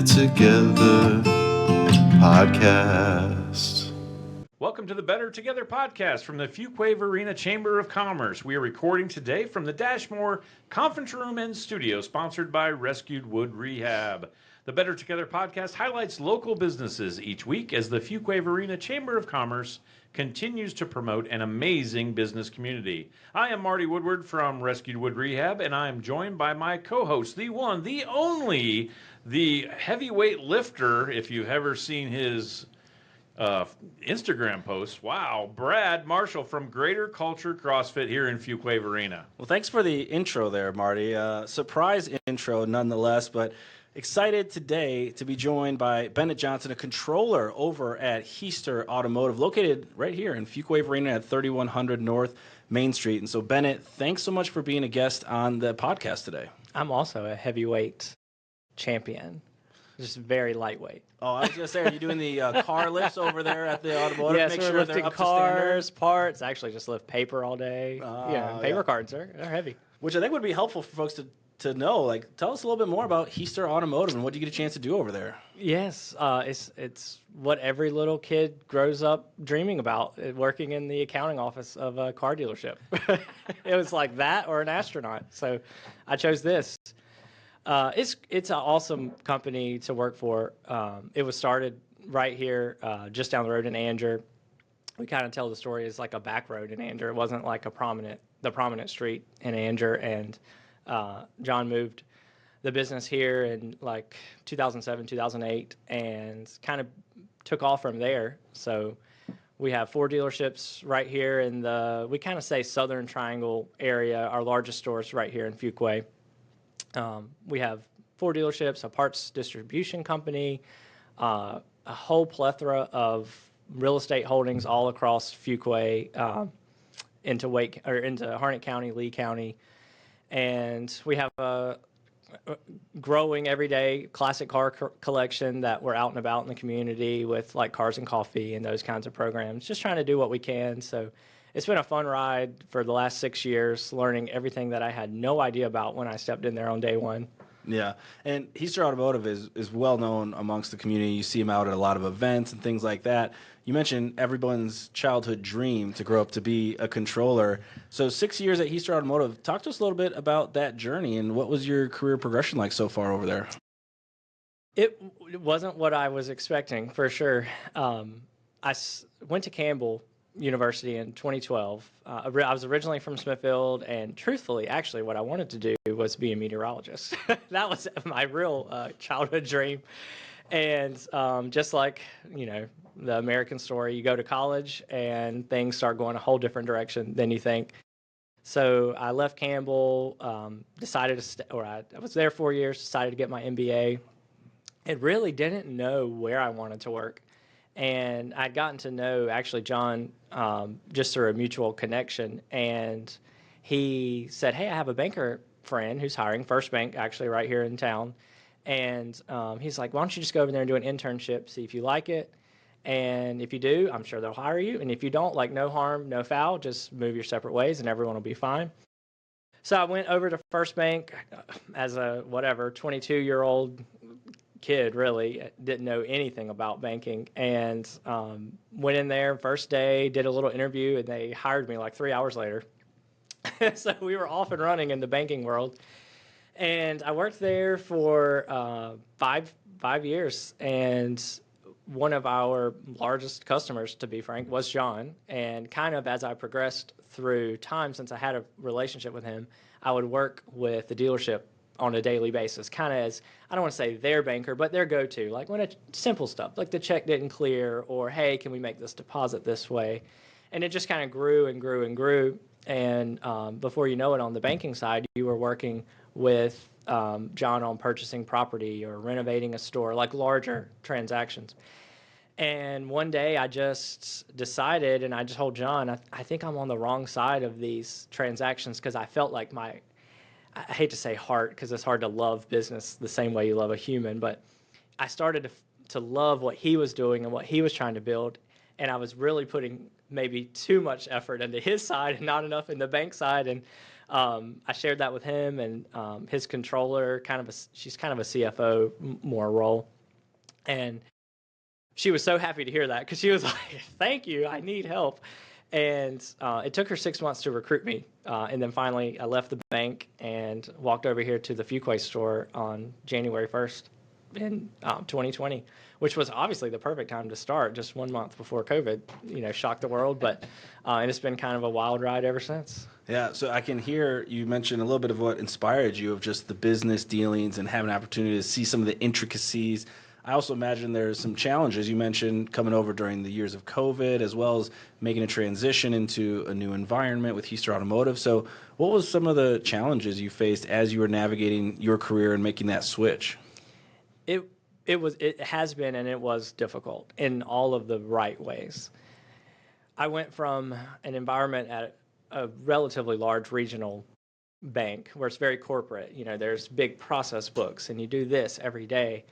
Better Together podcast. Welcome to the Better Together podcast from the Fuquay Arena Chamber of Commerce. We are recording today from the Dashmore Conference Room and Studio, sponsored by Rescued Wood Rehab. The Better Together podcast highlights local businesses each week as the Fuquay Arena Chamber of Commerce continues to promote an amazing business community. I am Marty Woodward from Rescued Wood Rehab, and I am joined by my co-host, the one, the only, the heavyweight lifter, if you've ever seen his Instagram posts. Wow, Brad Marshall from Greater Culture CrossFit here in Fuquay Arena. Well, thanks for the intro there, Marty. Surprise intro nonetheless, but excited today to be joined by Bennett Johnson, a controller over at Hiester Automotive, located right here in Fuquay Arena at 3100 North Main Street. And so, Bennett, thanks so much for being a guest on the podcast today. I'm also a heavyweight champion, just very lightweight. Oh, I was going to say, are you doing the car lifts over there at the automotive? Yes, Make we're sure lifting they're up cars, to parts. I actually just lift paper all day. Paper cards are heavy. Which I think would be helpful for folks to know. Like, tell us a little bit more about Hiester Automotive and what you get a chance to do over there. Yes, it's what every little kid grows up dreaming about, working in the accounting office of a car dealership. It was like that or an astronaut. So I chose this. It's an awesome company to work for. It was started right here, just down the road in Anger. We kind of tell the story as like a back road in Anger. It wasn't like the prominent street in Anger. And John moved the business here in like 2007, 2008, and kind of took off from there. So we have 4 dealerships right here in we kind of say Southern Triangle area. Our largest store is right here in Fuquay. We have 4 dealerships, a parts distribution company, a whole plethora of real estate holdings all across Fuquay, into Harnett County, Lee County, and we have a growing everyday classic car collection that we're out and about in the community with like Cars and Coffee and those kinds of programs. Just trying to do what we can. So it's been a fun ride for the last 6 years, learning everything that I had no idea about when I stepped in there on day one. Yeah, and Hiester Automotive is well known amongst the community. You see them out at a lot of events and things like that. You mentioned everyone's childhood dream to grow up to be a controller. So 6 years at Hiester Automotive. Talk to us a little bit about that journey and what was your career progression like so far over there? It wasn't what I was expecting, for sure. I went to Campbell University in 2012. I was originally from Smithfield, and truthfully, actually, what I wanted to do was be a meteorologist. That was my real childhood dream. And just like, the American story, you go to college and things start going a whole different direction than you think. So I left Campbell, decided to I was there 4 years, decided to get my MBA. And really didn't know where I wanted to work. And I'd gotten to know, actually, John just through a mutual connection. And he said, hey, I have a banker friend who's hiring, First Bank, actually, right here in town. And he's like, why don't you just go over there and do an internship, see if you like it. And if you do, I'm sure they'll hire you. And if you don't, like, no harm, no foul, just move your separate ways and everyone will be fine. So I went over to First Bank as a 22-year-old kid, really didn't know anything about banking, and went in there first day, did a little interview, and they hired me like 3 hours later. So we were off and running in the banking world, and I worked there for five years. And one of our largest customers, to be frank, was John. And kind of as I progressed through time, since I had a relationship with him, I would work with the dealership on a daily basis, kind of as, I don't want to say their banker, but their go-to, like when it's simple stuff, like the check didn't clear, or, hey, can we make this deposit this way? And it just kind of grew and grew and grew. And before you know it, on the banking side, you were working with John on purchasing property or renovating a store, like larger transactions. And one day I just decided, and I just told John, I think I'm on the wrong side of these transactions, because I felt like I hate to say heart, because it's hard to love business the same way you love a human, but I started to love what he was doing and what he was trying to build. And I was really putting maybe too much effort into his side and not enough in the bank side. And I shared that with him and his controller, she's kind of a CFO more role. And she was so happy to hear that because she was like, thank you, I need help. And it took her 6 months to recruit me. And then finally, I left the bank and walked over here to the Fuquay store on January 1st in 2020, which was obviously the perfect time to start, just 1 month before COVID, shocked the world. But and it's been kind of a wild ride ever since. Yeah, so I can hear you mention a little bit of what inspired you of just the business dealings and having an opportunity to see some of the intricacies. I also imagine there's some challenges. You mentioned coming over during the years of COVID, as well as making a transition into a new environment with Hiester Automotive. So what was some of the challenges you faced as you were navigating your career and making that switch? It has been, and it was difficult in all of the right ways. I went from an environment at a relatively large regional bank where it's very corporate. There's big process books and you do this every day.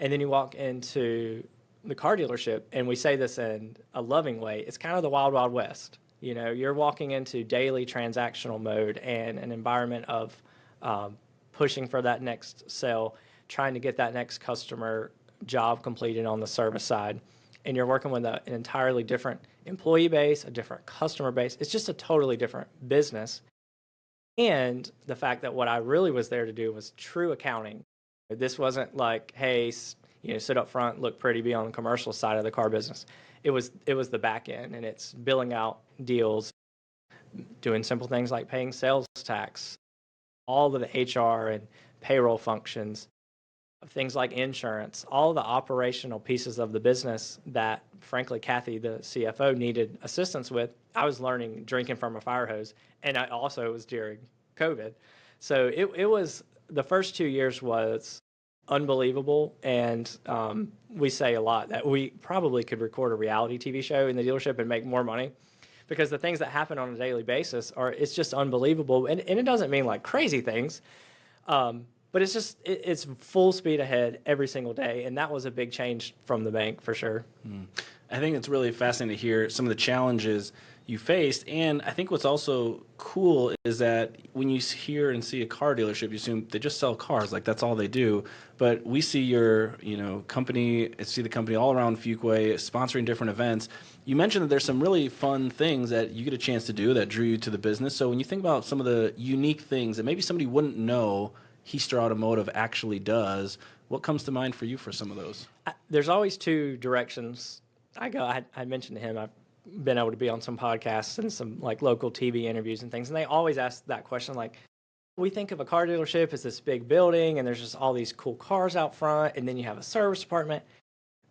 And then you walk into the car dealership, and we say this in a loving way, it's kind of the wild, wild west. You're walking into daily transactional mode and an environment of pushing for that next sale, trying to get that next customer job completed on the service side. And you're working with an entirely different employee base, a different customer base. It's just a totally different business. And the fact that what I really was there to do was true accounting. This wasn't like, hey, sit up front, look pretty, be on the commercial side of the car business. It was the back end, and it's billing out deals, doing simple things like paying sales tax, all of the HR and payroll functions, things like insurance, all the operational pieces of the business that, frankly, Kathy, the CFO, needed assistance with. I was learning drinking from a fire hose, and I also was during COVID. So it was, the first 2 years was unbelievable, and we say a lot that we probably could record a reality TV show in the dealership and make more money, because the things that happen on a daily basis it's just unbelievable. And it doesn't mean like crazy things, but it's just, it's full speed ahead every single day. And that was a big change from the bank for sure. I think it's really fascinating to hear some of the challenges you faced. And I think what's also cool is that when you hear and see a car dealership, you assume they just sell cars, like that's all they do. But we see your, company, see the company all around Fuquay sponsoring different events. You mentioned that there's some really fun things that you get a chance to do that drew you to the business. So when you think about some of the unique things that maybe somebody wouldn't know Hiester Automotive actually does, what comes to mind for you for some of those? There's always two directions I go. I mentioned to him, I've been able to be on some podcasts and some like local TV interviews and things, and they always ask that question, like, we think of a car dealership as this big building and there's just all these cool cars out front, and then you have a service department,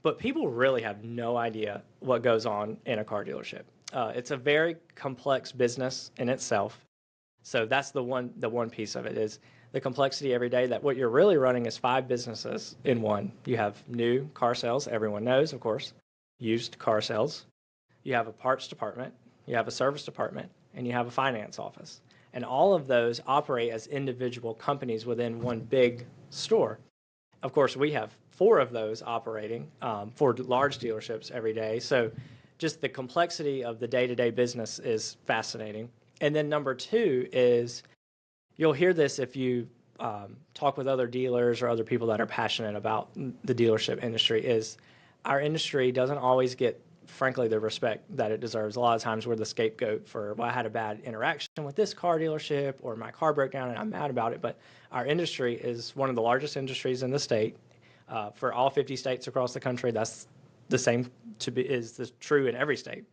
but people really have no idea what goes on in a car dealership. It's a very complex business in itself. So that's the one piece of it, is the complexity every day, that what you're really running is 5 businesses in one. You have new car sales, everyone knows, of course, used car sales. You have a parts department, you have a service department, and you have a finance office. And all of those operate as individual companies within one big store. Of course, we have 4 of those operating for large dealerships every day. So just the complexity of the day-to-day business is fascinating. And then number 2 is, you'll hear this if you talk with other dealers or other people that are passionate about the dealership industry, is our industry doesn't always get, frankly, the respect that it deserves. A lot of times we're the scapegoat for, well, I had a bad interaction with this car dealership, or my car broke down and I'm mad about it. But our industry is one of the largest industries in the state. For all 50 states across the country, that's the same is true in every state.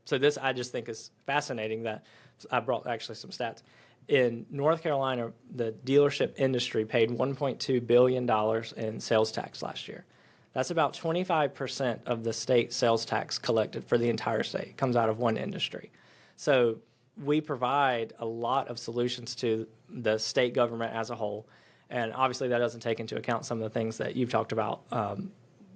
So this, I just think, is fascinating, that I brought actually some stats. In North Carolina, the dealership industry paid $1.2 billion in sales tax last year. That's about 25% of the state sales tax collected for the entire state. It comes out of one industry. So we provide a lot of solutions to the state government as a whole. And obviously that doesn't take into account some of the things that you've talked about,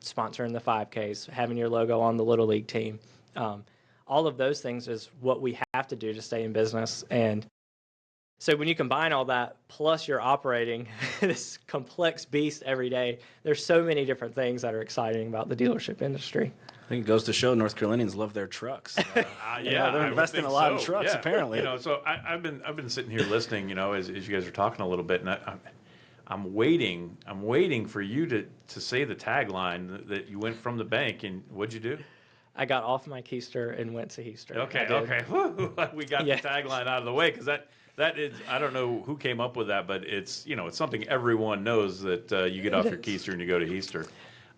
sponsoring the 5Ks, having your logo on the Little League team. All of those things is what we have to do to stay in business. And so when you combine all that, plus you're operating this complex beast every day, there's so many different things that are exciting about the dealership industry. I think it goes to show North Carolinians love their trucks. Yeah, they're I would investing think a lot in so. trucks, Yeah. apparently. So I've been sitting here listening, as you guys are talking a little bit, and I'm waiting for you to say the tagline that you went from the bank, and what'd you do? I got off my Keister and went to Hiester. Okay, I did. okay. Whew, we got Yeah. the tagline out of the way because that is, I don't know who came up with that, but it's it's something everyone knows that you get off your Keister and you go to Hiester.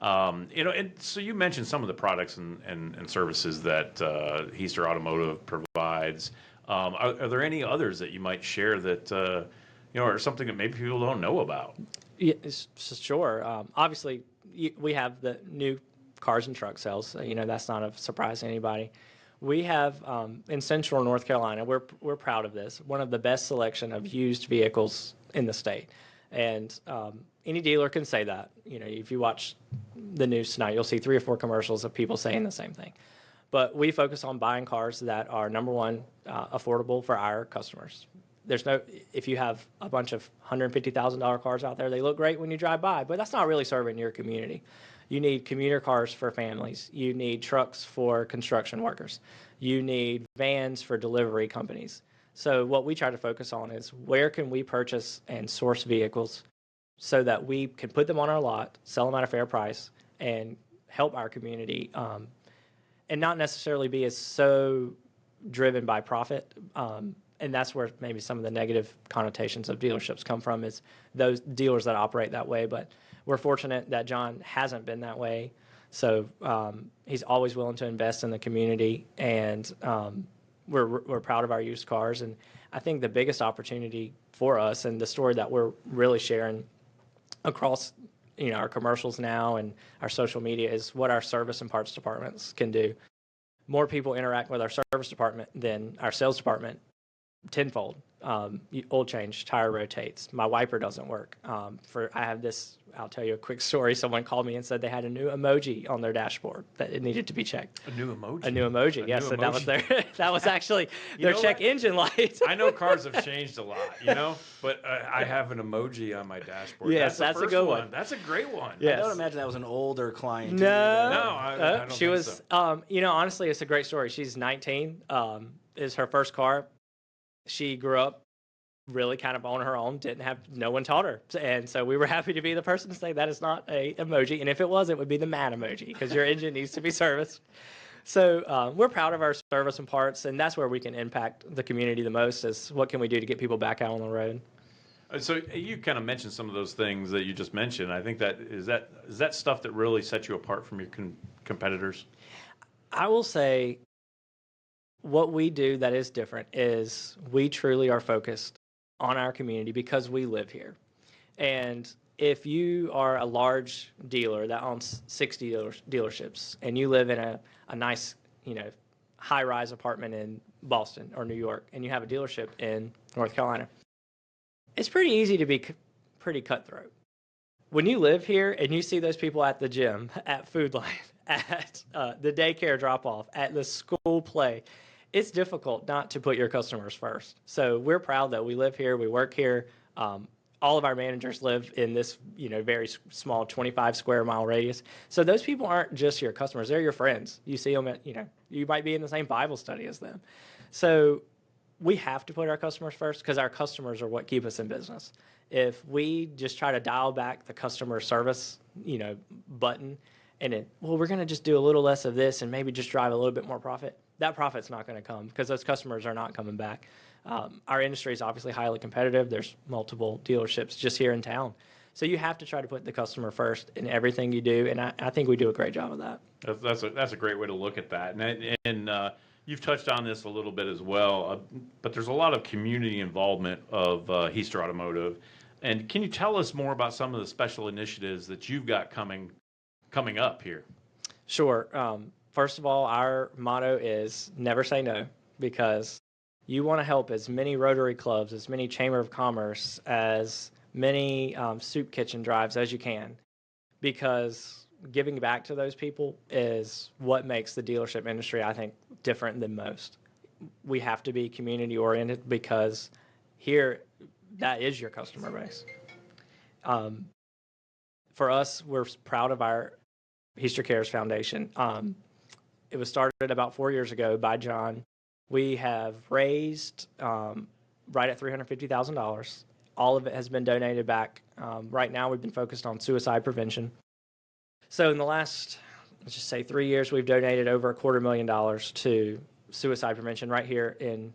And so you mentioned some of the products and services that Hiester Automotive provides. Are there any others that you might share that are something that maybe people don't know about? Yeah, sure. Obviously, we have the new cars and truck sales. That's not a surprise to anybody. We have in Central North Carolina. We're proud of this. One of the best selection of used vehicles in the state, and any dealer can say that. If you watch the news tonight, you'll see 3 or 4 commercials of people saying the same thing. But we focus on buying cars that are, number one, affordable for our customers. If you have a bunch of $150,000 cars out there, they look great when you drive by, but that's not really serving your community. You need commuter cars for families. You need trucks for construction workers. You need vans for delivery companies. So what we try to focus on is where can we purchase and source vehicles so that we can put them on our lot, sell them at a fair price, and help our community, and not necessarily be as so driven by profit. And that's where maybe some of the negative connotations of dealerships come from, is those dealers that operate that way. But we're fortunate that John hasn't been that way. So he's always willing to invest in the community, and we're proud of our used cars. And I think the biggest opportunity for us, and the story that we're really sharing across our commercials now and our social media, is what our service and parts departments can do. More people interact with our service department than our sales department, tenfold. Oil change, tire rotates, my wiper doesn't work. I'll tell you a quick story. Someone called me and said they had a new emoji on their dashboard that it needed to be checked. A new emoji. A new emoji. Yes, and that was that was actually their check engine light. I know cars have changed a lot, but I have an emoji on my dashboard. Yes, that's a good one. That's a great one. Yes. I don't imagine that was an older client. No, I don't she think was. so. Honestly, it's a great story. She's 19. Is her first car. She grew up really kind of on her own, no one taught her. And so we were happy to be the person to say that is not a emoji. And if it was, it would be the mad emoji, because your engine needs to be serviced. So we're proud of our service and parts, and that's where we can impact the community the most, is what can we do to get people back out on the road. So you kind of mentioned some of those things that you just mentioned. I think is that stuff that really sets you apart from your competitors? I will say what we do that is different is we truly are focused on our community because we live here. And if you are a large dealer that owns 60 dealerships and you live in a nice, high-rise apartment in Boston or New York, and you have a dealership in North Carolina, it's pretty easy to be pretty cutthroat. When you live here and you see those people at the gym, at Food Line, at the daycare drop-off, at the school play, it's difficult not to put your customers first. So we're proud that we live here, we work here. All of our managers live in this, very small 25 square mile radius. So those people aren't just your customers; they're your friends. You see them at, you might be in the same Bible study as them. So we have to put our customers first, because our customers are what keep us in business. If we just try to dial back the customer service, button, and we're going to just do a little less of this and maybe just drive a little bit more profit, that profit's not going to come, because those customers are not coming back. Our industry is obviously highly competitive. There's multiple dealerships just here in town. So you have to try to put the customer first in everything you do, and I think we do a great job of that. That's a great way to look at that. And you've touched on this a little bit as well, but there's a lot of community involvement of Hiester Automotive. And can you tell us more about some of the special initiatives that you've got coming up here? Sure. First of all, our motto is never say no, because you want to help as many Rotary clubs, as many Chamber of Commerce, as many soup kitchen drives as you can, because giving back to those people is what makes the dealership industry, I think, different than most. We have to be community oriented, because here, that is your customer base. For us, we're proud of our Hiester Cares Foundation. It was started about 4 years ago by John. We have raised right at $350,000. All of it has been donated back. Right now, we've been focused on suicide prevention. So in the last, let's just say 3 years, we've donated over $250,000 to suicide prevention right here in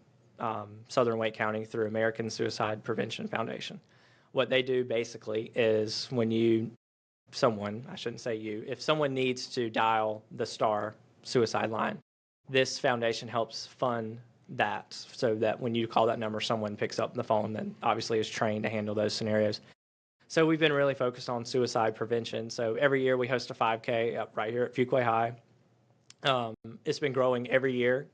Southern Wake County through American Suicide Prevention Foundation. What they do basically is if someone needs to dial the STAR suicide line, this foundation helps fund that so that when you call that number, someone picks up the phone and obviously is trained to handle those scenarios. So we've been really focused on suicide prevention. So every year we host a 5K up right here at Fuquay High. It's been growing every year.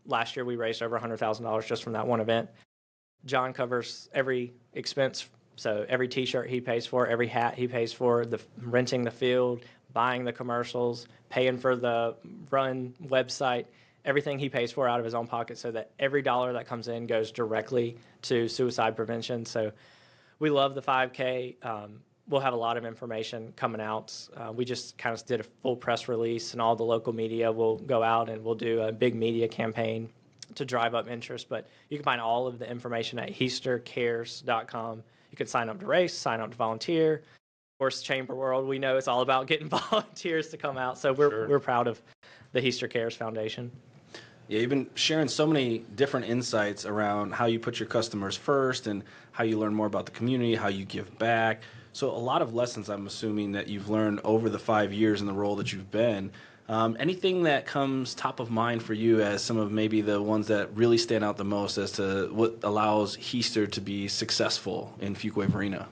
Last year we raised over $100,000 just from that one event. John covers every expense. So every T-shirt he pays for, every hat he pays for, renting the field, buying the commercials, paying for the run website, everything he pays for out of his own pocket so that every dollar that comes in goes directly to suicide prevention. So we love the 5K. We'll have a lot of information coming out. We just kind of did a full press release, and all the local media will go out and we'll do a big media campaign to drive up interest. But you can find all of the information at HiesterCares.com. You can sign up to race, sign up to volunteer. Of course, Chamber World, we know it's all about getting volunteers to come out. So we're proud of the Hiester Cares Foundation. Yeah, you've been sharing so many different insights around how you put your customers first and how you learn more about the community, how you give back. So a lot of lessons I'm assuming that you've learned over the 5 years in the role that you've been. Anything that comes top of mind for you as some of maybe the ones that really stand out the most as to what allows Hiester to be successful in Fuquay Varina?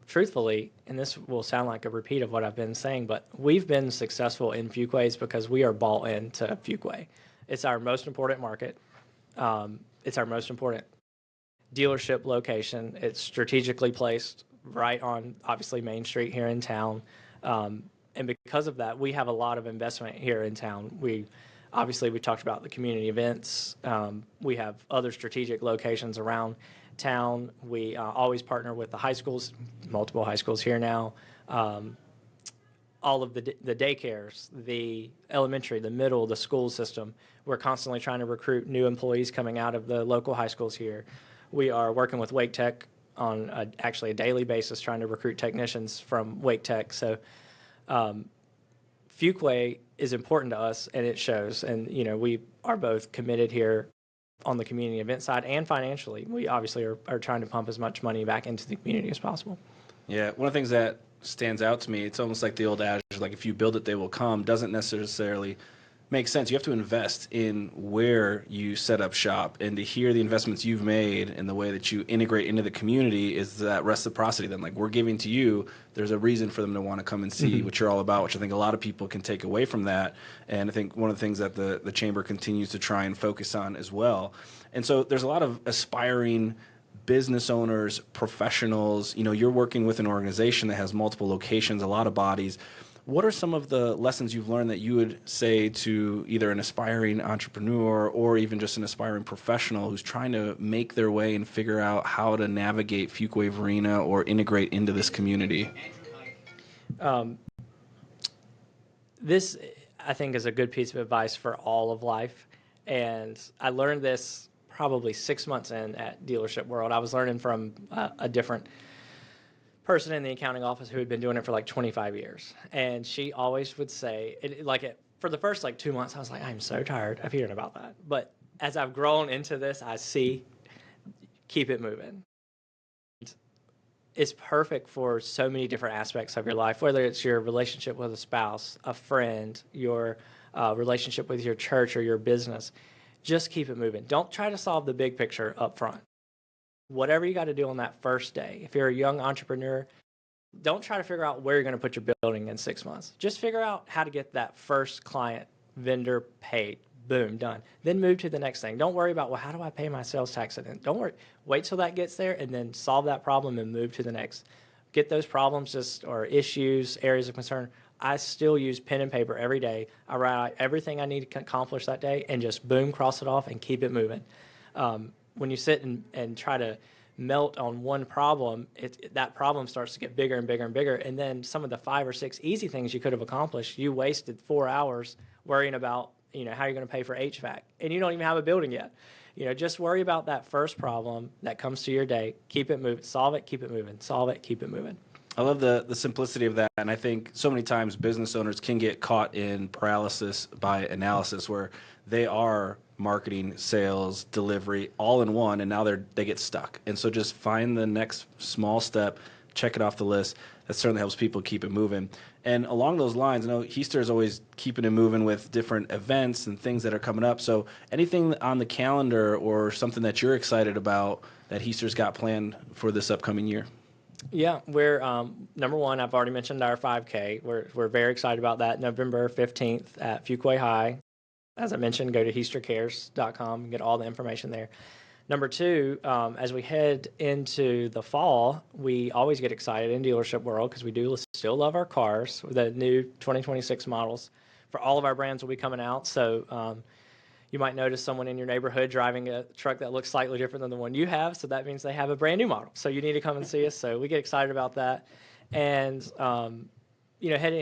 Truthfully, and this will sound like a repeat of what I've been saying, but we've been successful in Fuquays because we are bought into Fuquay. It's our most important market. It's our most important dealership location. It's strategically placed right on, obviously, Main Street here in town. And because of that, we have a lot of investment here in town. We talked about the community events. We have other strategic locations around town. We always partner with the high schools, multiple high schools here now. All of the daycares, the elementary, the middle, the school system. We're constantly trying to recruit new employees coming out of the local high schools here. We are working with Wake Tech on actually a daily basis, trying to recruit technicians from Wake Tech. So Fuquay is important to us, and it shows. And, we are both committed here on the community event side and financially. We obviously are trying to pump as much money back into the community as possible. Yeah, one of the things that stands out to me, it's almost like the old adage, like if you build it, they will come, doesn't necessarily make sense. You have to invest in where you set up shop, and to hear the investments you've made and the way that you integrate into the community is that reciprocity. Then, like, we're giving to you, there's a reason for them to want to come and see what you're all about, which I think a lot of people can take away from that. And I think one of the things that the Chamber continues to try and focus on as well. And so there's a lot of aspiring business owners, professionals. You're working with an organization that has multiple locations, a lot of bodies. What are some of the lessons you've learned that you would say to either an aspiring entrepreneur or even just an aspiring professional who's trying to make their way and figure out how to navigate Fuquay Varina or integrate into this community? This, I think, is a good piece of advice for all of life. And I learned this probably 6 months in at Dealership World. I was learning from a different person in the accounting office who had been doing it for like 25 years. And she always would say, for the first 2 months, I was like, I'm so tired of hearing about that. But as I've grown into this, I see, keep it moving. It's perfect for so many different aspects of your life, whether it's your relationship with a spouse, a friend, your relationship with your church or your business. Just keep it moving. Don't try to solve the big picture up front. Whatever you got to do on that first day. If you're a young entrepreneur, don't try to figure out where you're going to put your building in 6 months. Just figure out how to get that first client, vendor paid. Boom, done. Then move to the next thing. Don't worry about, how do I pay my sales tax? Don't worry. Wait till that gets there and then solve that problem and move to the next. Get those problems or issues, areas of concern. I still use pen and paper every day. I write everything I need to accomplish that day and just boom, cross it off and keep it moving. When you sit and try to melt on one problem, that problem starts to get bigger and bigger and bigger. And then some of the 5 or 6 easy things you could have accomplished, you wasted 4 hours worrying about, how you're going to pay for HVAC, and you don't even have a building yet. Just worry about that first problem that comes to your day. Keep it moving. Solve it, keep it moving. Solve it, keep it moving. I love the simplicity of that, and I think so many times business owners can get caught in paralysis by analysis, where they are marketing, sales, delivery, all in one, and now they get stuck. And so just find the next small step, check it off the list. That certainly helps people keep it moving. And along those lines, I know Hiester is always keeping it moving with different events and things that are coming up. So anything on the calendar or something that you're excited about that Hiester's got planned for this upcoming year? Yeah, we're number one. I've already mentioned our 5K. We're very excited about that. November 15th at Fuquay High. As I mentioned, go to HiesterCares.com and get all the information there. Number two, as we head into the fall, we always get excited in dealership world because we do still love our cars. The new 2026 models for all of our brands will be coming out. So you might notice someone in your neighborhood driving a truck that looks slightly different than the one you have. So that means they have a brand new model. So you need to come and see us. So we get excited about that. And, heading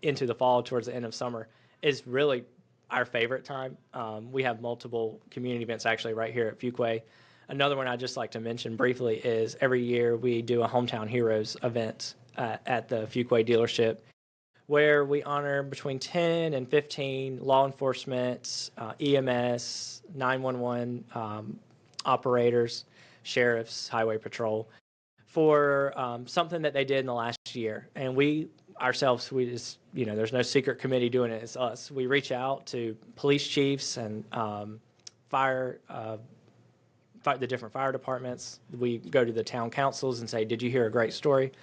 into the fall towards the end of summer is really our favorite time. We have multiple community events actually right here at Fuquay. Another one I'd just like to mention briefly is every year we do a Hometown Heroes event at the Fuquay dealership, where we honor between 10 and 15 law enforcement, EMS, 911 operators, sheriffs, highway patrol, for something that they did in the last year. And we ourselves, we just, there's no secret committee doing it. It's us. We reach out to police chiefs and the different fire departments. We go to the town councils and say, did you hear a great story?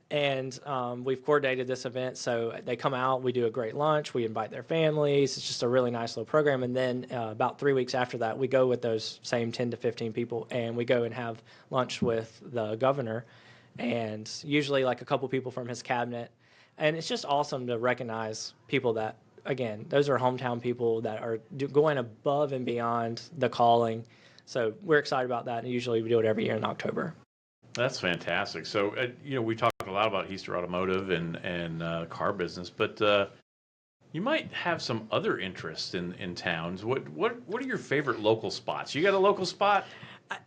And we've coordinated this event, so they come out, we do a great lunch, we invite their families. It's just a really nice little program. And then about 3 weeks after that, we go with those same 10 to 15 people, and we go and have lunch with the governor and usually like a couple people from his cabinet. And it's just awesome to recognize people that, again, those are hometown people that are going above and beyond the calling. So we're excited about that, and usually we do it every year in October. That's fantastic. So, we talk a lot about Hiester Automotive and car business, but you might have some other interests in towns. What are your favorite local spots? You got a local spot? I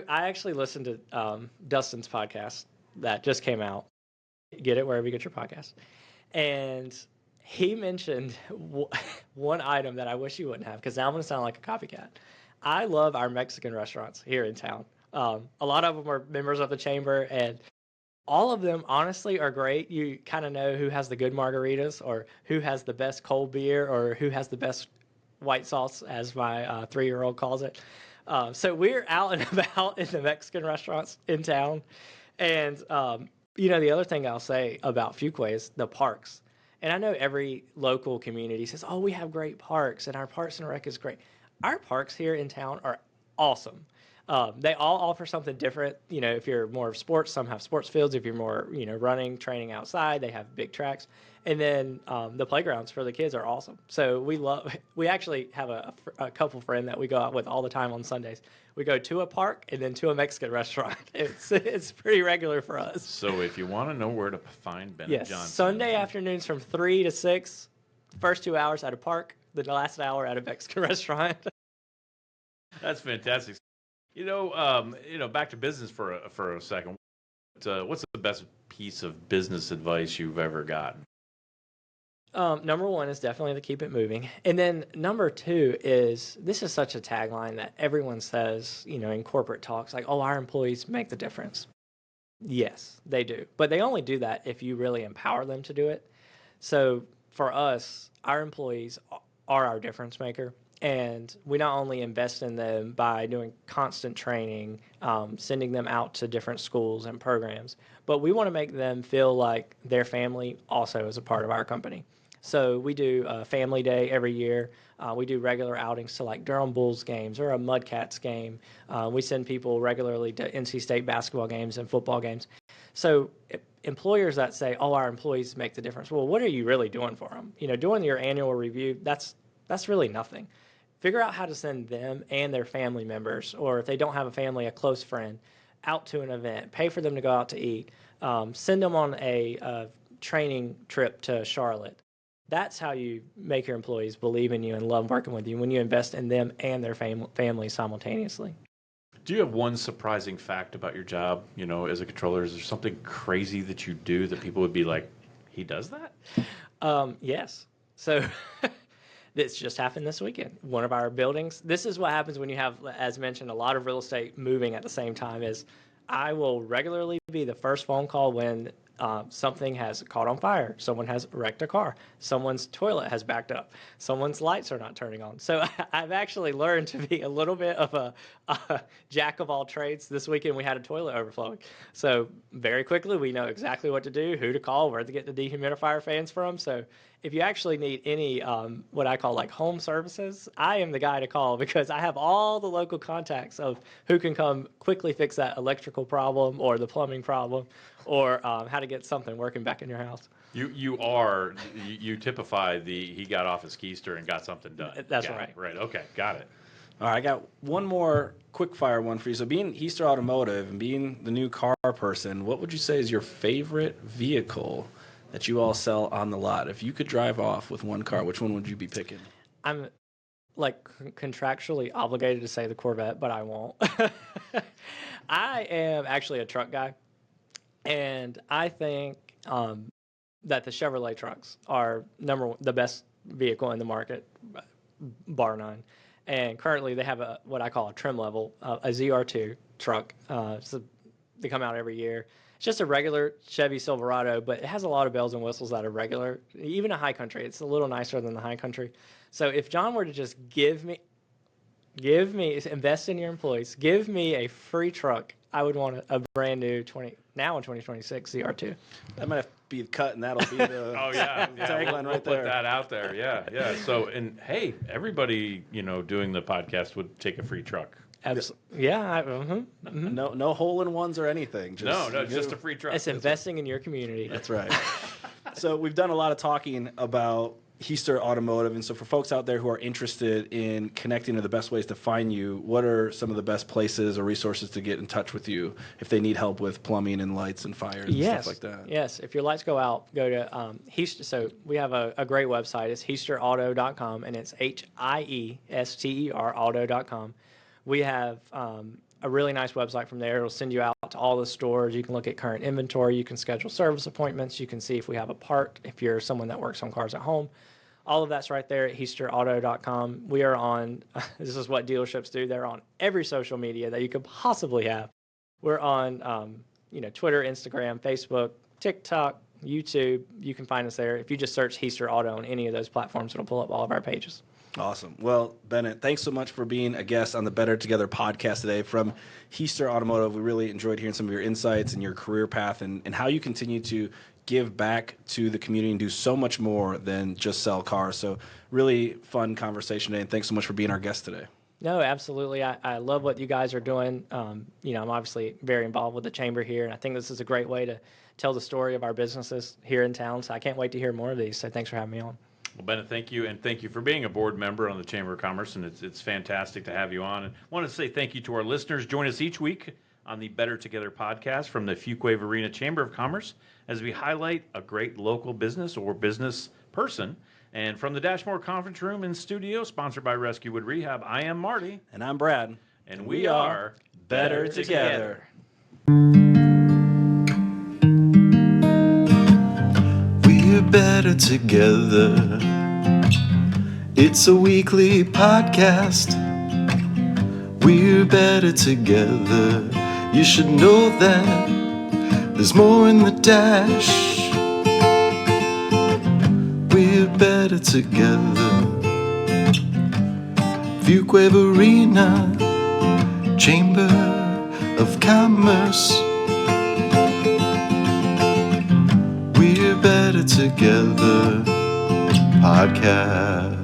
actually listened to Dustin's podcast that just came out. Get it wherever you get your podcast. And he mentioned one item that I wish you wouldn't have, because now I'm going to sound like a copycat. I love our Mexican restaurants here in town. A lot of them are members of the chamber, and all of them honestly are great. You kind of know who has the good margaritas, or who has the best cold beer, or who has the best white sauce, as my 3-year-old calls it. So we're out and about in the Mexican restaurants in town. And, the other thing I'll say about Fuquay is the parks. And I know every local community says, oh, we have great parks, and our Parks and Rec is great. Our parks here in town are awesome. They all offer something different. If you're more of sports, some have sports fields. If you're more, running, training outside, they have big tracks. And then the playgrounds for the kids are awesome. So we actually have a couple friend that we go out with all the time on Sundays. We go to a park and then to a Mexican restaurant. It's pretty regular for us. So if you want to know where to find Bennett Johnson. Sunday afternoons from 3 to 6, first 2 hours at a park, the last hour at a Mexican restaurant. That's fantastic. Back to business for a second. What's the best piece of business advice you've ever gotten? Number one is definitely to keep it moving. And then number two is, this is such a tagline that everyone says, in corporate talks, like, oh, our employees make the difference. Yes, they do. But they only do that if you really empower them to do it. So for us, our employees are our difference maker. And we not only invest in them by doing constant training, sending them out to different schools and programs, but we want to make them feel like their family also is a part of our company. So we do a family day every year. We do regular outings to like Durham Bulls games or a Mudcats game. We send people regularly to NC State basketball games and football games. So employers that say, oh, our employees make the difference. Well, what are you really doing for them? Doing your annual review, that's really nothing. figure out how to send them and their family members, or if they don't have a family, a close friend, out to an event, pay for them to go out to eat, send them on a training trip to Charlotte. That's how you make your employees believe in you and love working with you, when you invest in them and their family simultaneously. Do you have one surprising fact about your job, as a controller? Is there something crazy that you do that people would be like, he does that? Yes. So this just happened this weekend. One of our buildings, this is what happens when you have, as mentioned, a lot of real estate moving at the same time, is I will regularly be the first phone call when something has caught on fire, someone has wrecked a car, someone's toilet has backed up, someone's lights are not turning on. So I've actually learned to be a little bit of a jack of all trades. This weekend we had a toilet overflowing. So very quickly we know exactly what to do, who to call, where to get the dehumidifier fans from. So if you actually need any what I call like home services, I am the guy to call, because I have all the local contacts of who can come quickly fix that electrical problem or the plumbing problem, or how to get something working back in your house. You typify he got off his keister and got something done. That's right. Right. Okay. Got it. All right, I got one more quick fire one for you. So being Hiester Automotive and being the new car person, what would you say is your favorite vehicle that you all sell on the lot? If you could drive off with one car, which one would you be picking? I'm like contractually obligated to say the Corvette, but I won't. I am actually a truck guy, and I think that the Chevrolet trucks are the best vehicle in the market, bar none. And currently they have what I call a trim level, a ZR2 truck. So they come out every year. It's just a regular Chevy Silverado, but it has a lot of bells and whistles that are regular. Even a High Country, it's a little nicer than the High Country. So if John were to just invest in your employees, give me a free truck, I would want a brand new 2026 ZR2. That might have to be cut, and that'll be the tagline we'll right put there. that out there. Yeah. So, and hey, everybody, doing the podcast would take a free truck. Absolutely. Yeah. No hole-in-ones or anything. Just a free truck. It's investing in your community. That's right. So we've done a lot of talking about Hiester Automotive, and so for folks out there who are interested in connecting to the best ways to find you, what are some of the best places or resources to get in touch with you if they need help with plumbing and lights and fires and stuff like that? Yes. If your lights go out, go to Hiester. So we have a great website. It's HiesterAuto.com, and it's HIESTER auto.com. We have a really nice website from there. It'll send you out to all the stores. You can look at current inventory. You can schedule service appointments. You can see if we have a part, if you're someone that works on cars at home. All of that's right there at HiesterAuto.com. We are on, this is what dealerships do. They're on every social media that you could possibly have. We're on, Twitter, Instagram, Facebook, TikTok, YouTube. You can find us there. If you just search Hiester Auto on any of those platforms, it'll pull up all of our pages. Awesome. Well, Bennett, thanks so much for being a guest on the Better Together podcast today from Hiester Automotive. We really enjoyed hearing some of your insights and your career path and how you continue to give back to the community and do so much more than just sell cars. So really fun conversation today, and thanks so much for being our guest today. No, absolutely. I love what you guys are doing. I'm obviously very involved with the chamber here, and I think this is a great way to tell the story of our businesses here in town. So I can't wait to hear more of these. So thanks for having me on. Well, Bennett, thank you, and thank you for being a board member on the Chamber of Commerce, and it's fantastic to have you on. And I want to say thank you to our listeners. Join us each week on the Better Together podcast from the Fuquay-Varina Chamber of Commerce as we highlight a great local business or business person. And from the Dashmore Conference Room and Studio, sponsored by Rescue Wood Rehab, I am Marty. And I'm Brad. And we are Better Together. We're better together. It's a weekly podcast. We're better together. You should know that there's more in the dash. We're better together. Fuquay-Varina Chamber of Commerce. We're better together podcast.